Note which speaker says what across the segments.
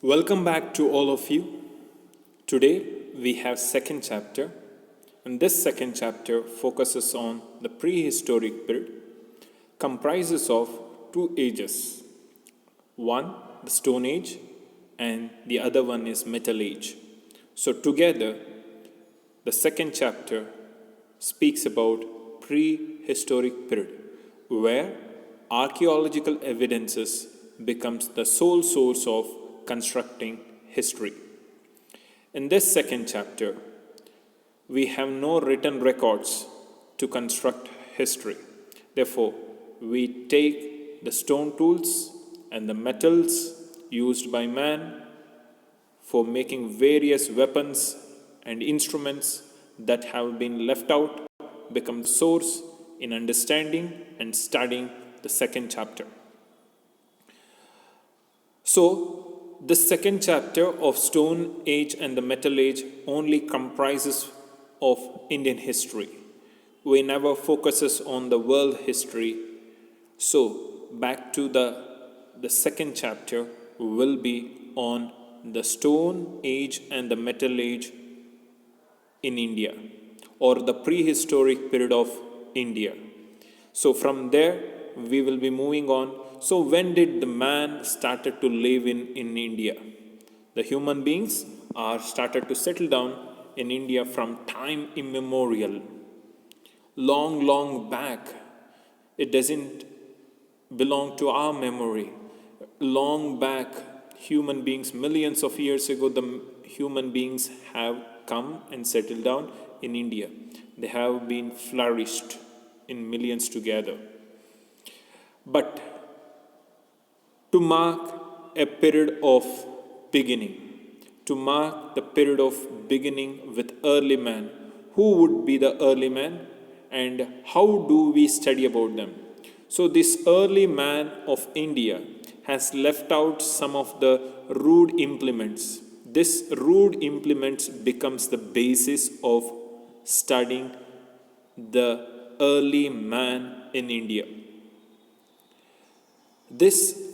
Speaker 1: Welcome back to all of you. Today we have second chapter, and this second chapter focuses on the prehistoric period, comprises of two ages. One, the Stone Age, and the other one is Metal Age. So together, the second chapter speaks about prehistoric period, where archaeological evidences becomes the sole source of constructing history. In this second chapter, we have no written records to construct history. Therefore, we take the stone tools and the metals used by man for making various weapons and instruments that have been left out become the source in understanding and studying the second chapter. So, the second chapter of Stone Age and the Metal Age only comprises of Indian history. We never focuses on the world history. So, back to the second chapter will be on the Stone Age and the Metal Age in India, or the prehistoric period of India. So from there we will be moving on. So when did the man started to live in India? The human beings are started to settle down in India from time immemorial. Long back. It doesn't belong to our memory. Long back, human beings, millions of years ago, the human beings have come and settled down in India. They have been flourished in millions together. But to mark a period of beginning, to mark the period of beginning with early man, who would be the early man and how do we study about them? So this early man of India has left out some of the rude implements. This rude implements becomes the basis of studying the early man in India. This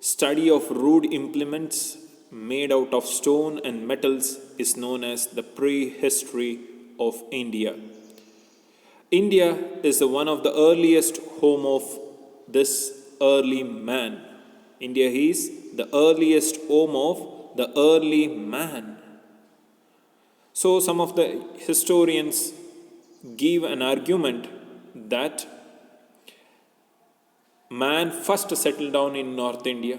Speaker 1: study of rude implements made out of stone and metals is known as the prehistory of India. India is one of the earliest home of this early man. India is the earliest home of the early man. So some of the historians give an argument that man first settled down in North India.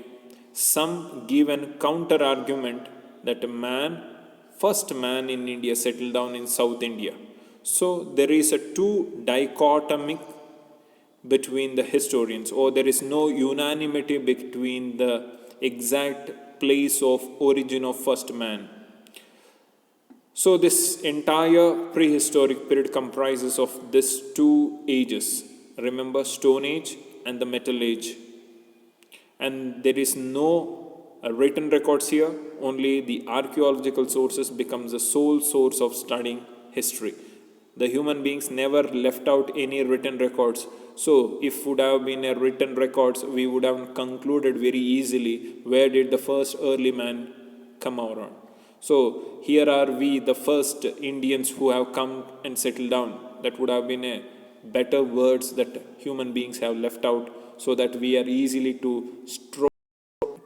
Speaker 1: Some give a counter argument that first man in India settled down in South India. So there is a two dichotomic between the historians, or there is no unanimity between the exact place of origin of first man. So this entire prehistoric period comprises of these two ages. Remember, Stone Age and the Metal Age. And there is no written records here, only the archaeological sources becomes the sole source of studying history. The human beings never left out any written records. So if would have been a written records, we would have concluded very easily where did the first early man come around. So here are we, the first Indians who have come and settled down. That would have been a better words that human beings have left out, so that we are easily to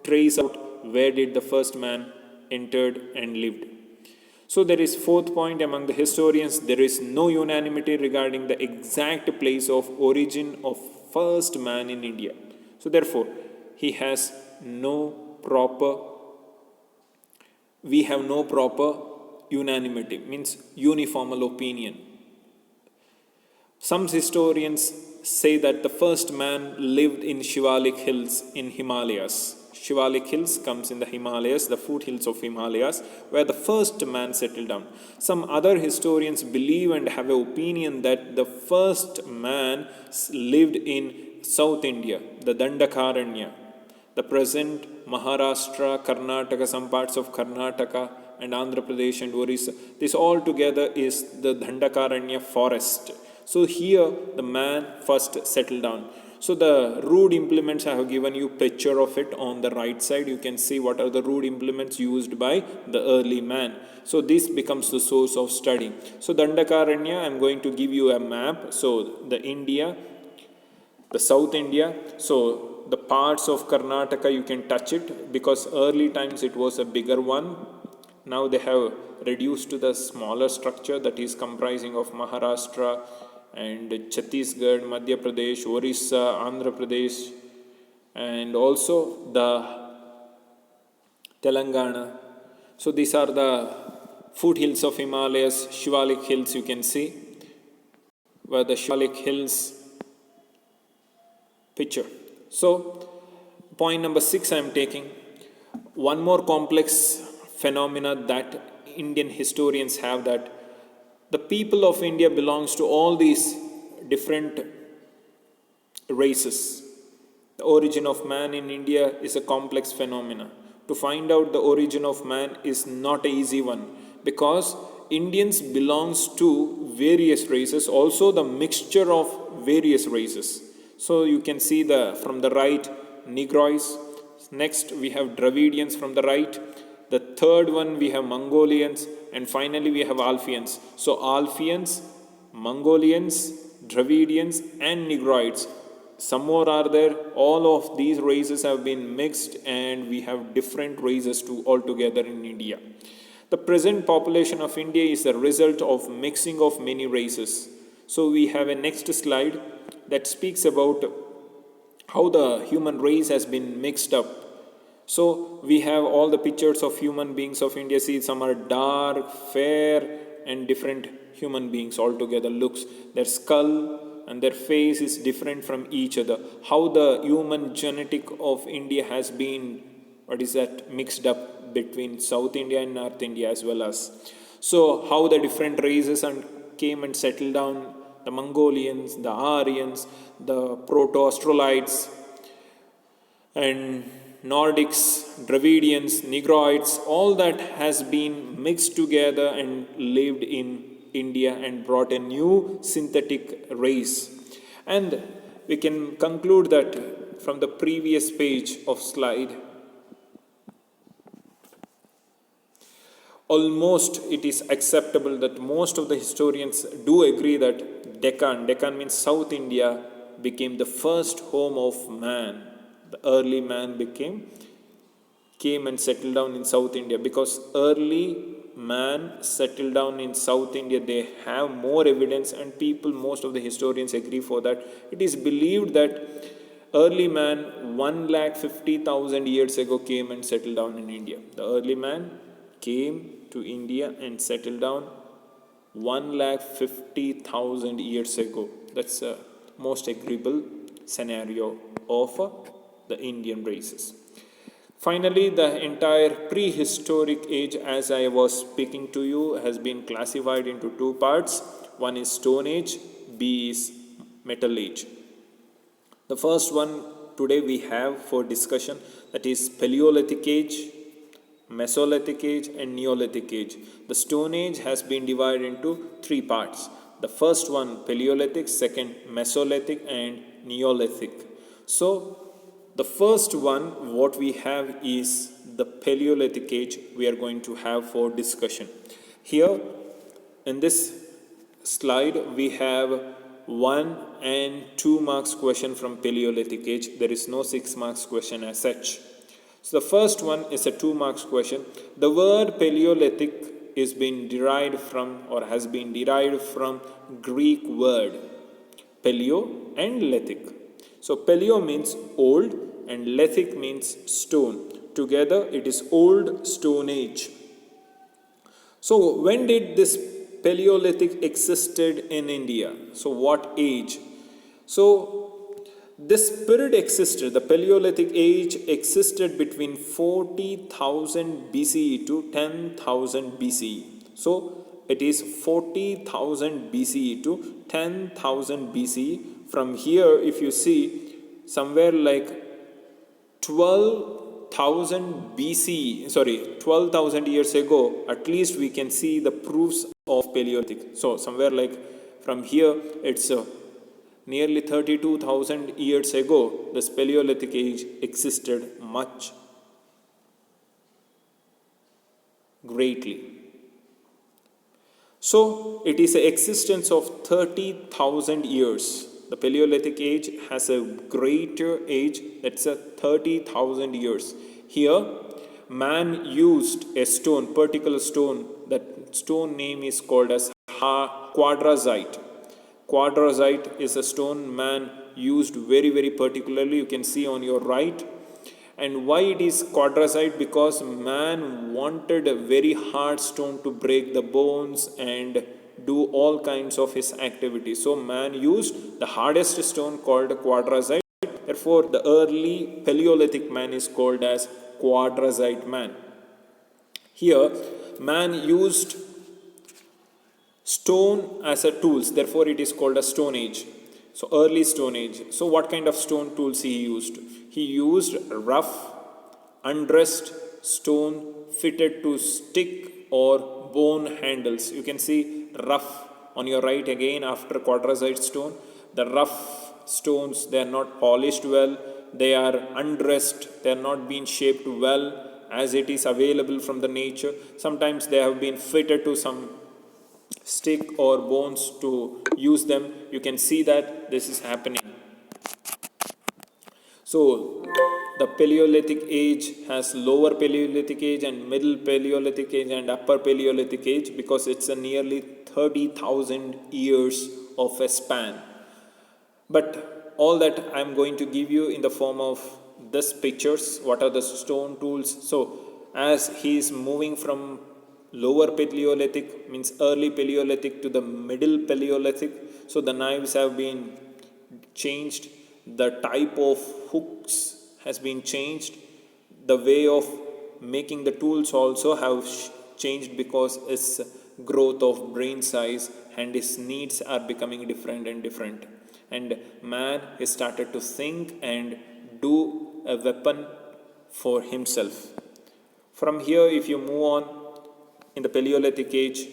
Speaker 1: trace out where did the first man entered and lived. So there is fourth point among the historians, there is no unanimity regarding the exact place of origin of first man in India. So therefore, we have no proper unanimity, means uniform opinion. Some historians say that the first man lived in Shivalik Hills in Himalayas. Shivalik Hills comes in the Himalayas, the foothills of Himalayas, where the first man settled down. Some other historians believe and have an opinion that the first man lived in South India, the Dandakaranya, the present Maharashtra, Karnataka, some parts of Karnataka and Andhra Pradesh and Orissa. This all together is the Dandakaranya forest. So here the man first settled down. So the rude implements, I have given you picture of it on the right side. You can see what are the rude implements used by the early man. So this becomes the source of study. So Dandakaranya, I am going to give you a map. So the India, the South India, so the parts of Karnataka you can touch it, because early times it was a bigger one. Now they have reduced to the smaller structure that is comprising of Maharashtra and Chhattisgarh, Madhya Pradesh, Orissa, Andhra Pradesh, and also the Telangana. So these are the foothills of Himalayas, Shivalik hills you can see, where the Shivalik hills picture. So point number 6 I am taking. One more complex phenomena that Indian historians have, that the people of India belongs to all these different races. The origin of man in India is a complex phenomena. To find out the origin of man is not an easy one, because Indians belongs to various races, also the mixture of various races. So you can see from the right Negroids, next we have Dravidians from the right, the third one we have Mongolians, and finally we have Alfians. So Alfians, Mongolians, Dravidians and Negroids, some more are there. All of these races have been mixed and we have different races altogether in India. The present population of India is the result of mixing of many races. So we have a next slide that speaks about how the human race has been mixed up. So we have all the pictures of human beings of India. See, some are dark, fair, and different human beings altogether. Looks, their skull and their face is different from each other. How the human genetic of India has been, mixed up between South India and North India as well as. So how the different races came and settled down, the Mongolians, the Aryans, the Proto-Australites, and Nordics, Dravidians, Negroids, all that has been mixed together and lived in India and brought a new synthetic race. And we can conclude that from the previous page of slide, almost it is acceptable that most of the historians do agree that Deccan means South India, became the first home of man. The early man came and settled down in South India, because early man settled down in South India. They have more evidence, and most of the historians agree for that. It is believed that early man 150,000 years ago came and settled down in India. The early man came to India and settled down 150,000 years ago. That's a most agreeable scenario of the Indian races. Finally, the entire prehistoric age, as I was speaking to you, has been classified into two parts. One is Stone Age, B is Metal Age. The first one today we have for discussion, that is Paleolithic Age, Mesolithic Age and Neolithic Age. The Stone Age has been divided into three parts. The first one Paleolithic, second Mesolithic and Neolithic. So the first one what we have is the Paleolithic Age we are going to have for discussion. Here in this slide we have 1 and 2 marks question from Paleolithic Age. There is no 6 marks question as such. So the first one is a 2 marks question. The word Paleolithic is been derived from, or has been derived from, Greek word paleo and lithic. So paleo means old and lithic means stone. Together it is Old Stone Age. So when did this Paleolithic existed in India? So what age? So this period existed, the Paleolithic Age existed between 40,000 BCE to 10,000 BCE. So it is 40,000 BCE to 10,000 BCE. From here, if you see, somewhere like 12,000 years ago, at least we can see the proofs of Paleolithic. So somewhere like from here, it's Nearly 32,000 years ago, this Paleolithic age existed much greatly. So, it is the existence of 30,000 years. The Paleolithic age has a greater age, that's a 30,000 years. Here, man used a stone, particular stone. That stone name is called as quadrazite. Quadrazite is a stone man used very, very particularly. You can see on your right. And why it is quadrazite? Because man wanted a very hard stone to break the bones and do all kinds of his activities. So man used the hardest stone called quadrazite. Therefore, the early Paleolithic man is called as quadrazite man. Here, man used stone as a tools, therefore it is called a stone age. So early stone age. So what kind of stone tools he used? He used rough undressed stone fitted to stick or bone handles. You can see rough on your right again after quadrazite stone. The rough stones, they are not polished well, they are undressed, they are not being shaped well as it is available from the nature. Sometimes they have been fitted to some stick or bones to use them. You can see that this is happening. So the Paleolithic age has lower Paleolithic age and middle Paleolithic age and upper Paleolithic age because it's a nearly 30,000 years of a span. But all that I'm going to give you in the form of this pictures. What are the stone tools? So as he is moving from lower Paleolithic, means early Paleolithic, to the middle Paleolithic, so the knives have been changed, the type of hooks has been changed, the way of making the tools also have changed because his growth of brain size and his needs are becoming different and different. And man has started to think and do a weapon for himself. From here, if you move on, in the Paleolithic age,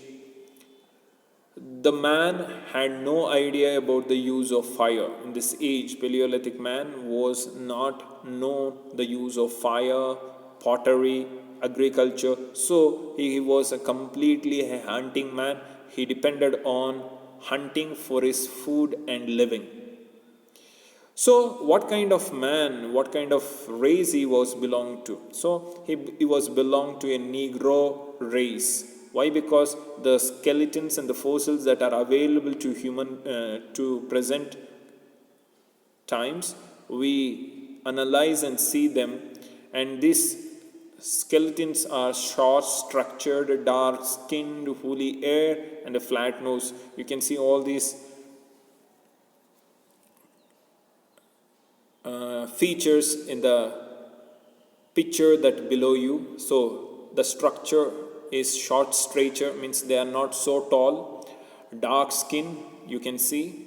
Speaker 1: the man had no idea about the use of fire. In this age, Paleolithic man was not known the use of fire, pottery, agriculture. So he was a completely a hunting man. He depended on hunting for his food and living. So, what kind of man, what kind of race he was belonged to? So, he was belonged to a Negro race. Why? Because the skeletons and the fossils that are available to to present times, we analyze and see them, and these skeletons are short, structured, dark skinned, woolly hair, and a flat nose. You can see all these features in the picture that below you. So the structure is short stature, means they are not so tall, dark skin, you can see,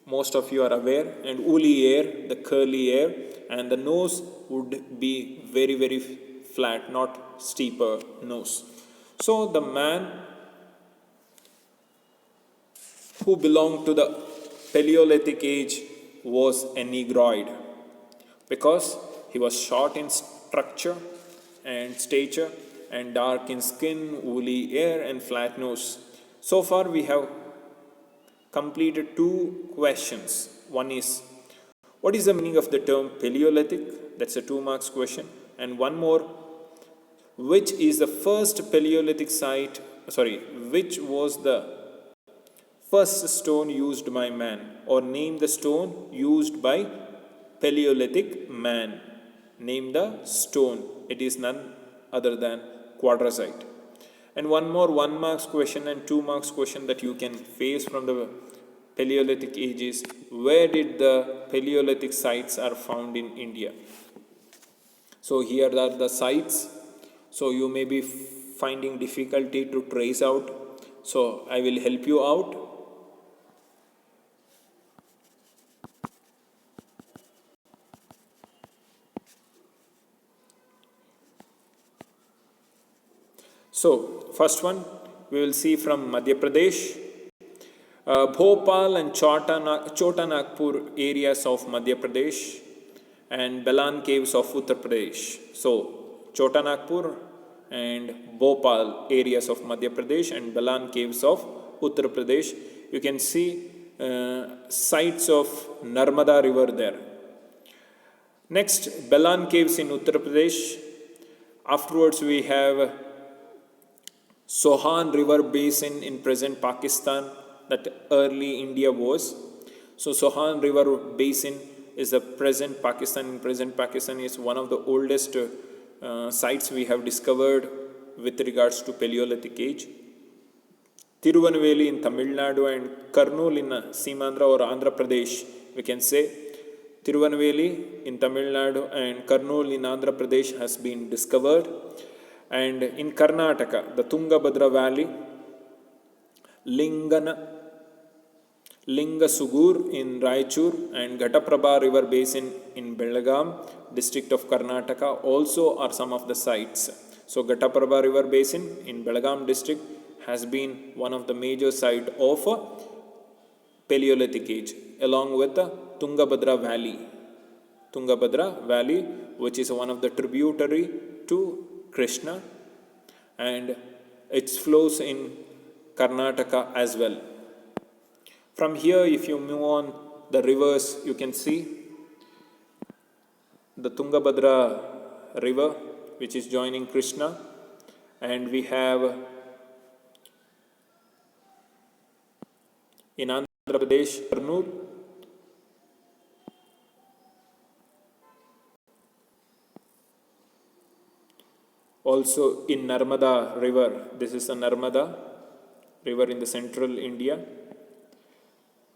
Speaker 1: most of you are aware, and woolly hair, the curly hair, and the nose would be very, very flat, not steeper nose. So the man who belonged to the Paleolithic age was a Negroid because he was short in structure and stature and dark in skin, woolly hair, and flat nose. So far, we have completed two questions. One is, what is the meaning of the term Paleolithic? That's a 2 marks question. And one more, which is the first Paleolithic site, which was the first stone used by man, or name the stone used by Paleolithic man. Name the stone. It is none other than quadrazite. And one more 1 marks question and 2 marks question that you can face from the Paleolithic ages. Where did the Paleolithic sites are found in India? So here are the sites. So you may be finding difficulty to trace out. So I will help you out. So, first one we will see from Madhya Pradesh. Bhopal and Chota Nagpur areas of Madhya Pradesh and Balan caves of Uttar Pradesh. So, Chota Nagpur and Bhopal areas of Madhya Pradesh and Balan caves of Uttar Pradesh. You can see sites of Narmada river there. Next, Balan caves in Uttar Pradesh. Afterwards, we have Sohan river basin in present Pakistan that early India was. So Sohan river basin is the present Pakistan. In present Pakistan is one of the oldest sites we have discovered with regards to Paleolithic age. Tiruvanaveli in Tamil Nadu and Kurnool in Simandra or Andhra Pradesh, we can say. Tiruvanaveli in Tamil Nadu and Kurnool in Andhra Pradesh has been discovered. And in Karnataka, the Tungabhadra Valley, Lingasugur in Raichur and Ghataprabha River Basin in Belgaum, district of Karnataka, also are some of the sites. So Ghataprabha River Basin in Belgaum district has been one of the major sites of Paleolithic age, along with the Tungabhadra Valley, which is one of the tributary to Krishna, and it flows in Karnataka as well. From here, if you move on the rivers, you can see the Tungabhadra river, which is joining Krishna, and we have in Andhra Pradesh, Kurnool, also in Narmada river. This is the Narmada river in the central India.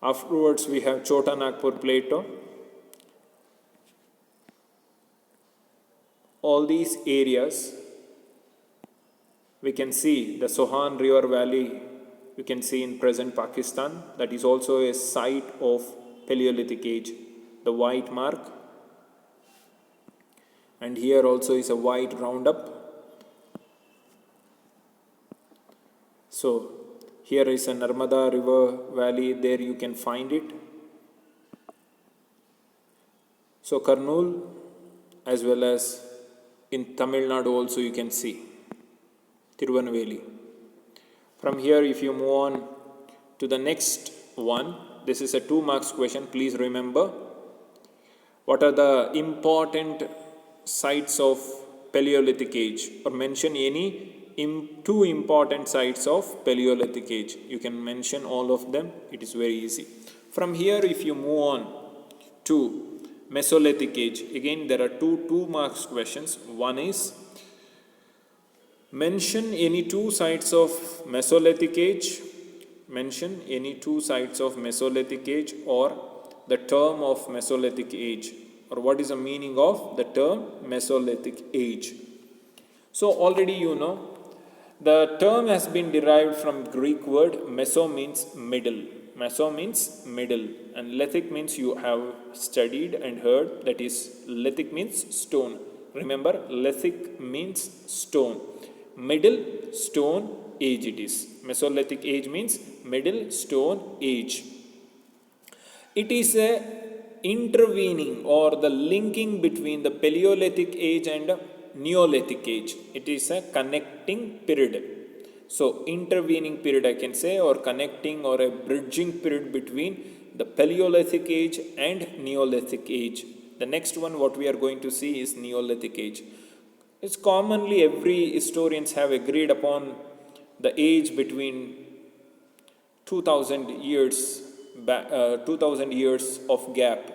Speaker 1: Afterwards, we have Chota Nagpur Plateau. All these areas, we can see the Sohan River Valley, you can see in present Pakistan. That is also a site of Paleolithic age. The white mark. And here also is a white roundup. So, here is a Narmada River Valley, there you can find it. So, Kurnool as well as in Tamil Nadu also you can see Tiruvanaveli. From here, if you move on to the next one, this is a 2 marks question. Please remember, what are the important sites of Paleolithic age, or mention any 2 important sites of Paleolithic age. You can mention all of them. It is very easy. From here, if you move on to Mesolithic age, again there are 2 marks questions. One is, mention any 2 sites of Mesolithic age. Mention any 2 sites of Mesolithic age, or the term of Mesolithic age, or what is the meaning of the term Mesolithic age. So already you know, the term has been derived from Greek word meso means middle. Meso means middle, and lithic means you have studied and heard, that is lithic means stone. Remember, lithic means stone. Middle stone age it is. Mesolithic age means middle stone age. It is a intervening or the linking between the Paleolithic age and Neolithic age. It is a connecting period. So, intervening period I can say, or connecting or a bridging period between the Paleolithic age and Neolithic age. The next one what we are going to see is Neolithic age. It's commonly every historians have agreed upon the age between 2000 years of gap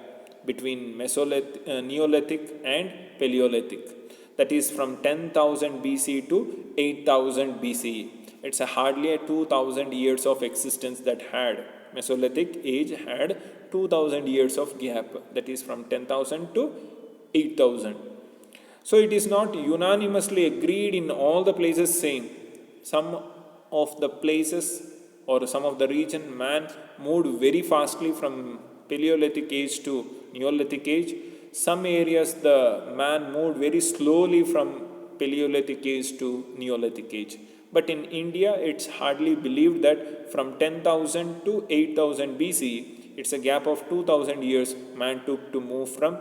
Speaker 1: between Neolithic and Paleolithic. That is from 10,000 BC to 8,000 BCE. It's hardly a 2,000 years of existence that had. Mesolithic age had 2,000 years of gap. That is from 10,000 to 8,000. So it is not unanimously agreed in all the places same. Some of the places or some of the region, man moved very fastly from Paleolithic age to Neolithic age. Some areas the man moved very slowly from Paleolithic age to Neolithic age. But in India, it's hardly believed that from 10,000 to 8,000 BC, it's a gap of 2,000 years man took to move from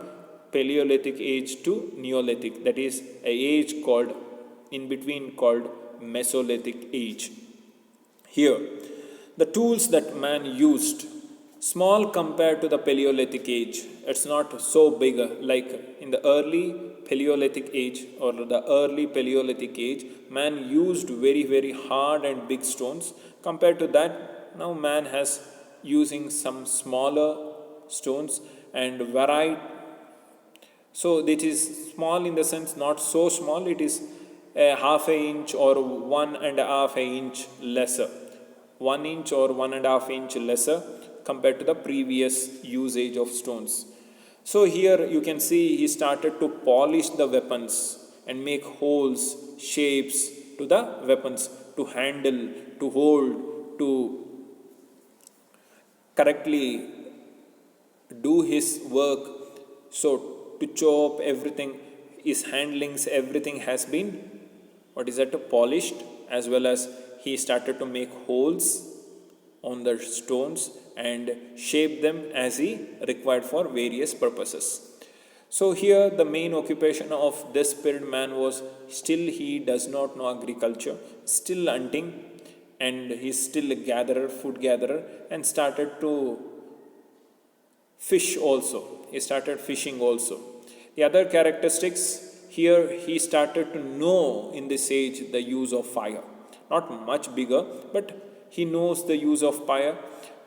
Speaker 1: Paleolithic age to Neolithic. That is a age called, in between, called Mesolithic age. Here, the tools that man used, small compared to the Paleolithic age. It's not so big like in the early Paleolithic age or the early Paleolithic age. Man used very, very hard and big stones. Compared to that, now man has using some smaller stones and varied. So it is small in the sense not so small, it is a half a inch or 1.5 inch lesser. 1 inch or 1.5 inch lesser compared to the previous usage of stones. So here you can see he started to polish the weapons and make holes, shapes to the weapons to handle, to hold, to correctly do his work. So to chop everything, his handlings, everything has been polished, as well as he started to make holes on the stones and shape them as he required for various purposes. So here the main occupation of this period man was, still he does not know agriculture, still hunting, and he's still a gatherer, food gatherer, and started to fish also. He started fishing also. The other characteristics, here he started to know in this age the use of fire. Not much bigger, but he knows the use of fire.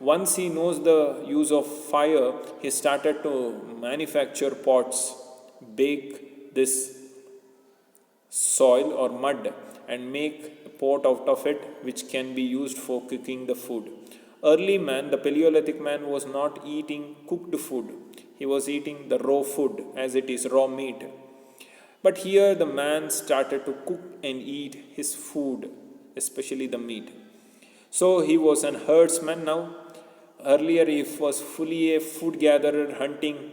Speaker 1: Once he knows the use of fire, he started to manufacture pots, bake this soil or mud and make a pot out of it which can be used for cooking the food. Early man, the Paleolithic man, was not eating cooked food. He was eating the raw food as it is, raw meat. But here the man started to cook and eat his food, especially the meat. So he was an herdsman now. Earlier he was fully a food gatherer hunting.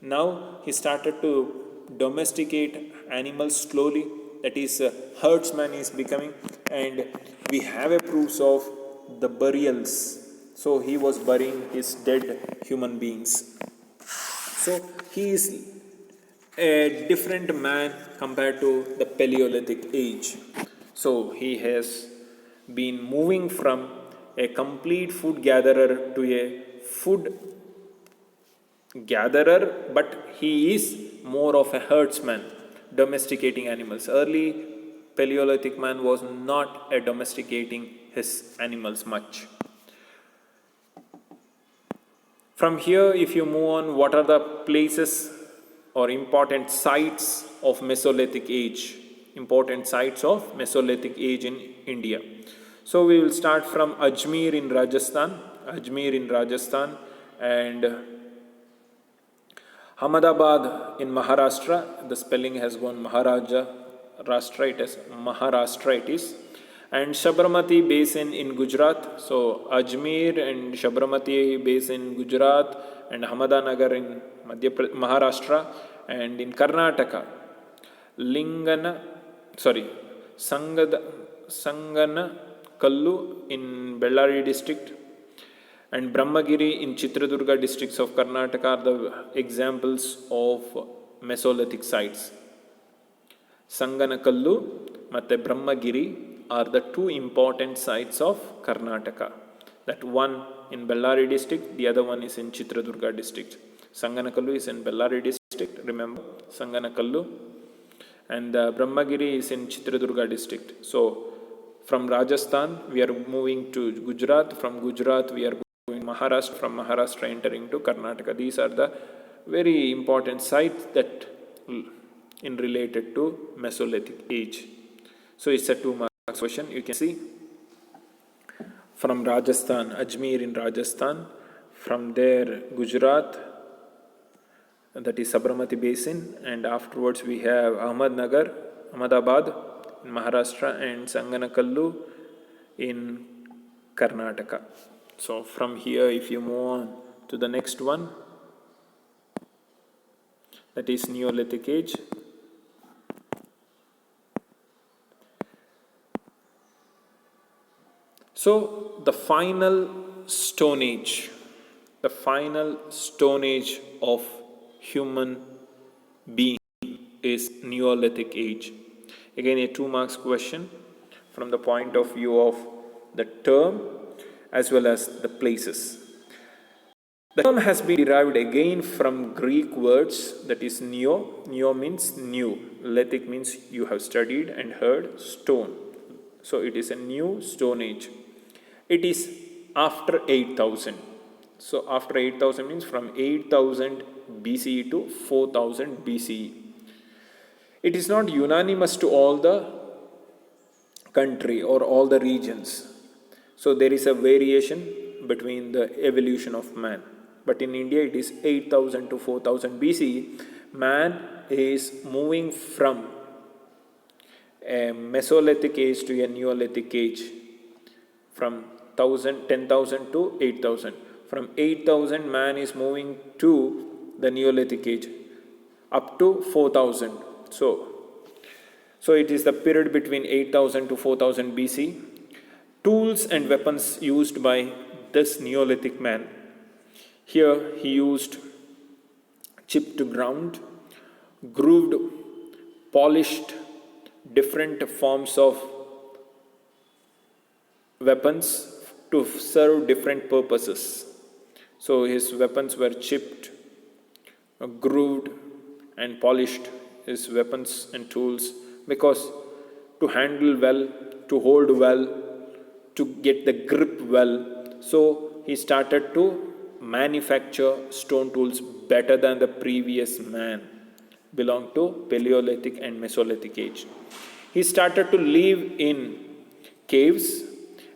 Speaker 1: Now he started to domesticate animals slowly. That is, herdsman is becoming, and we have a proofs of the burials. So he was burying his dead human beings. So he is a different man compared to the Paleolithic age. So he has been moving from a complete food gatherer to a food gatherer, but he is more of a herdsman, domesticating animals. Early Paleolithic man was not a domesticating his animals much. From here, if you move on, what are the places or important sites of Mesolithic age? Important sites of Mesolithic age in India. So we will start from Ajmer in Rajasthan, and Ahmedabad in Maharashtra. The spelling has gone Maharaja, Rashtra, it is Maharashtra it is. And Sabarmati Basin in Gujarat. So Ajmer and Sabarmati Basin in Gujarat, and Ahmednagar in Maharashtra, and in Karnataka, Sangana Kallu in Bellary district, and Brahmagiri in Chitradurga districts of Karnataka are the examples of Mesolithic sites. Sanganakallu and Brahmagiri are the two important sites of Karnataka. That one in Bellary district, the other one is in Chitradurga district. Sanganakallu is in Bellary district, remember, Sanganakallu, and Brahmagiri is in Chitradurga district. So from Rajasthan we are moving to Gujarat, from Gujarat we are going to Maharashtra, from Maharashtra entering to Karnataka. These are the very important sites that in related to Mesolithic age. So it's a 2 marks question. You can see from Rajasthan, Ajmer in Rajasthan, from there Gujarat, that is Sabarmati Basin, and afterwards we have Ahmedabad in Maharashtra, and Sanganakallu in Karnataka. So from here, if you move on to the next one, that is Neolithic age. 。 . 。 . 。 . . . . . . . . . . . . . . . . . . . . . . . . . . . . . . . . . . . . . . . . . . . . . . . . . . . . . So the final stone age of human being is Neolithic age. Again, a 2 marks question from the point of view of the term as well as the places. The term has been derived again from Greek words, that is neo. Neo means new. Lithic means you have studied and heard stone. So it is a new stone age. It is after 8000. So after 8000 means from 8000 BCE to 4000 BCE. It is not unanimous to all the country or all the regions. So there is a variation between the evolution of man. But in India it is 8000 to 4000 BCE. Man is moving from a Mesolithic age to a Neolithic age, from 10,000 to 8,000. From 8,000 man is moving to the Neolithic age up to 4,000. So it is the period between 8,000 to 4,000 BC. Tools and weapons used by this Neolithic man. Here he used chipped ground, grooved, polished, different forms of weapons to serve different purposes. So his weapons were chipped, grooved and polished, his weapons and tools, because to handle well, to hold well, to get the grip well. So he started to manufacture stone tools better than the previous man belonged to Paleolithic and Mesolithic age. He started to live in caves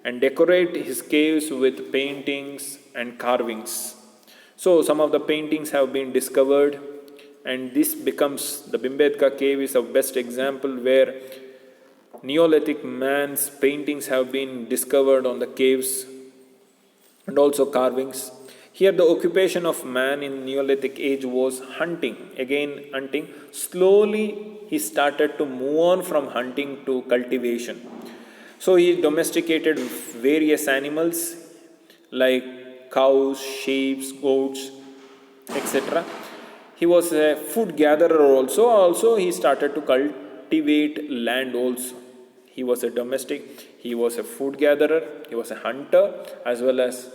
Speaker 1: and decorate his caves with paintings and carvings. So some of the paintings have been discovered, and this becomes, the Bhimbetka cave is a best example where Neolithic man's paintings have been discovered on the caves and also carvings. Here the occupation of man in Neolithic age was hunting. Again hunting. Slowly he started to move on from hunting to cultivation. So he domesticated various animals like cows, sheep, goats, etc. He was a food gatherer also. Also he started to cultivate land also. He was a domestic, he was a food gatherer, he was a hunter as well as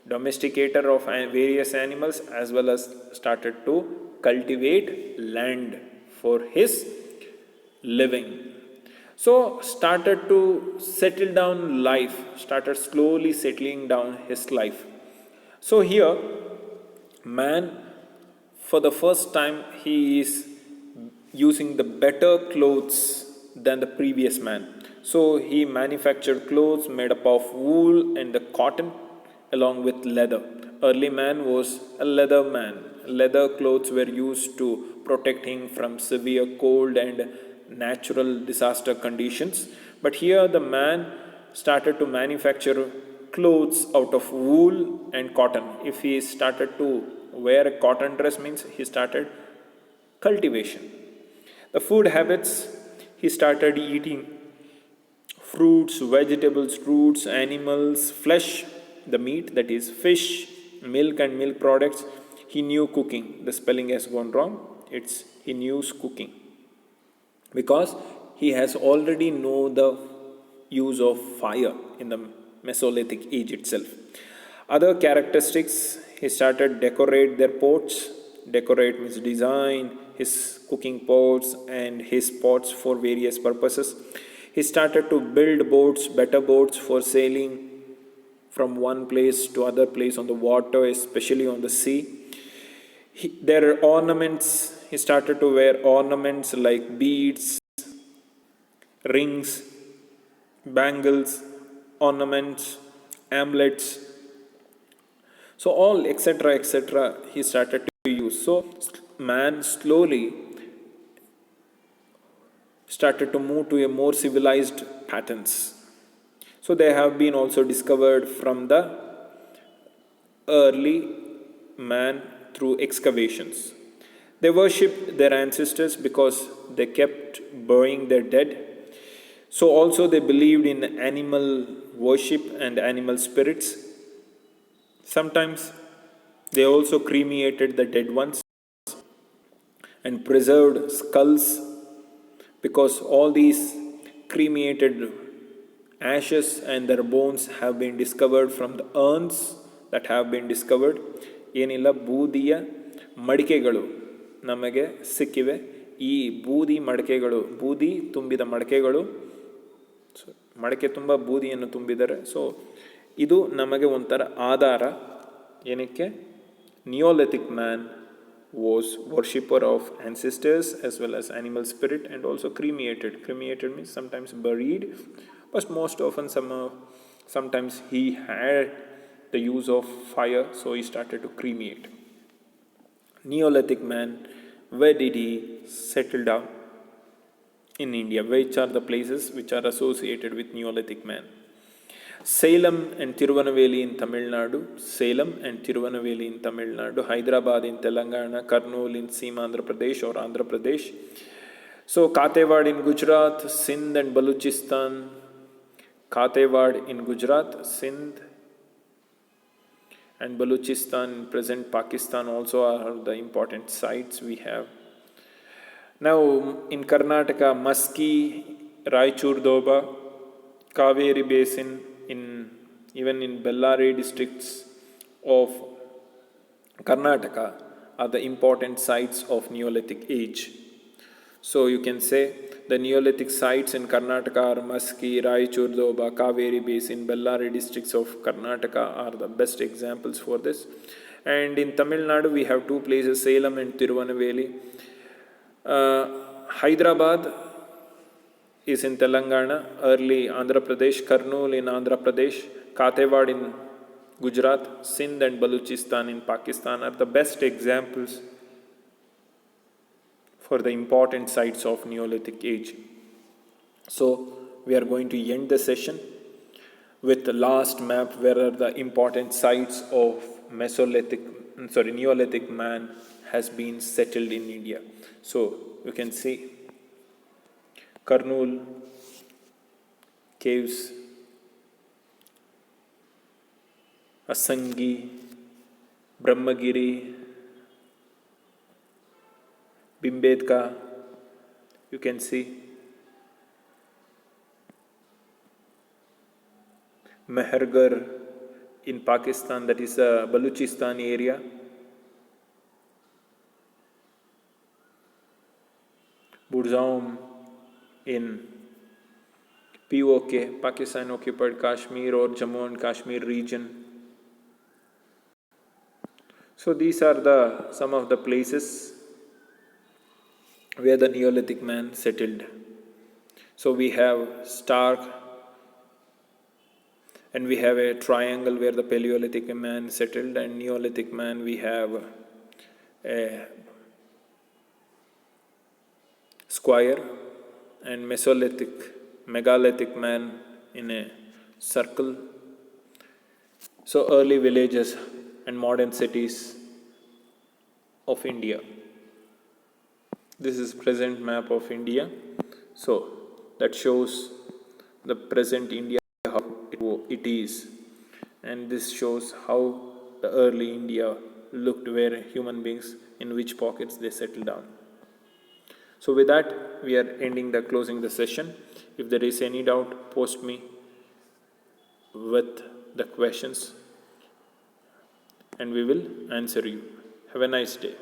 Speaker 1: domesticator of various animals, as well as started to cultivate land for his living. So started to settle down life, started slowly settling down his life. So here man, for the first time, he is using the better clothes than the previous man. So he manufactured clothes made up of wool and the cotton along with leather. Early man was a leather man. Leather clothes were used to protect him from severe cold and natural disaster conditions. But here the man started to manufacture clothes out of wool and cotton. If he started to wear a cotton dress, means he started cultivation. The food habits, he started eating fruits, vegetables, roots, animals, flesh, the meat, that is fish, milk and milk products. He knew cooking. The spelling has gone wrong. It's he knew cooking, because he has already know the use of fire in the Mesolithic age itself. Other characteristics, he started decorate their pots. Decorate means design his cooking pots and his pots for various purposes. He started to build boats, better boats for sailing from one place to other place on the water, especially on the sea. There are ornaments. He started to wear ornaments like beads, rings, bangles, ornaments, amulets. So all etc. he started to use. So man slowly started to move to a more civilized patterns. So they have been also discovered from the early man through excavations. They worshipped their ancestors because they kept burying their dead. So also they believed in animal worship and animal spirits. Sometimes they also cremated the dead ones and preserved skulls, because all these cremated ashes and their bones have been discovered from the urns that have been discovered. ಏನಿಲ್ಲ, ಬೂದಿಯ ಮಡಿಕೆಗಳು ನಮಗೆ ಸಿಕ್ಕಿವೆ. ಈ ಬೂದಿ ಮಡಿಕೆಗಳು, ಬೂದಿ ತುಂಬಿದ ಮಡಿಕೆಗಳು, ಮಡಕೆ ತುಂಬ ಬೂದಿಯನ್ನು ತುಂಬಿದ್ದಾರೆ. So ಇದು ನಮಗೆ ಒಂಥರ ಆಧಾರ ಏನಕ್ಕೆ Neolithic man was worshipper of ancestors as well as animal spirit, and also cremated. Cremated means sometimes buried, but most often sometimes he had the use of fire, so he started to cremate. Neolithic man, where did he settle down? In India. Which are the places which are associated with Neolithic man? Salem and Tirunelveli in Tamil Nadu, Salem and Tirunelveli in Tamil Nadu, Hyderabad in Telangana, Kurnool in Andhra Pradesh or Andhra Pradesh. So Katewad in Gujarat, Sindh and Baluchistan, Katewad in Gujarat, Sindh and Baluchistan in present Pakistan also are the important sites we have. Now in Karnataka, Maski, Raichur Doba, Kaveri Basin, even in Bellary districts of Karnataka are the important sites of Neolithic age. So you can say the Neolithic sites in Karnataka are Maski, Raichur Doba, Kaveri Basin, Bellary districts of Karnataka are the best examples for this. And in Tamil Nadu we have two places, Salem and Tirunelveli. Hyderabad is in Telangana, early Andhra Pradesh, Kurnool in Andhra Pradesh, Katewad in Gujarat, Sindh and Baluchistan in Pakistan are the best examples for the important sites of Neolithic age. So we are going to end the session with the last map where are the important sites of Neolithic man has been settled in India. So you can see Kurnool caves, Asangi, Brahmagiri, Bhimbedka, you can see Mehergarh in Pakistan, that is the Baluchistan area. Burzaum in POK, Pakistan occupied Kashmir or Jammu and Kashmir region. So these are some of the places where the Neolithic man settled. So we have Stark and we have a triangle where the Paleolithic man settled, and Neolithic man we have a square, and megalithic man in a circle. So early villages and modern cities of India. This is present map of India. So that shows the present India, how it is, and this shows how the early India looked, where human beings in which pockets they settled down. So with that, we are closing the session. If there is any doubt, post me with the questions and we will answer you. Have a nice day.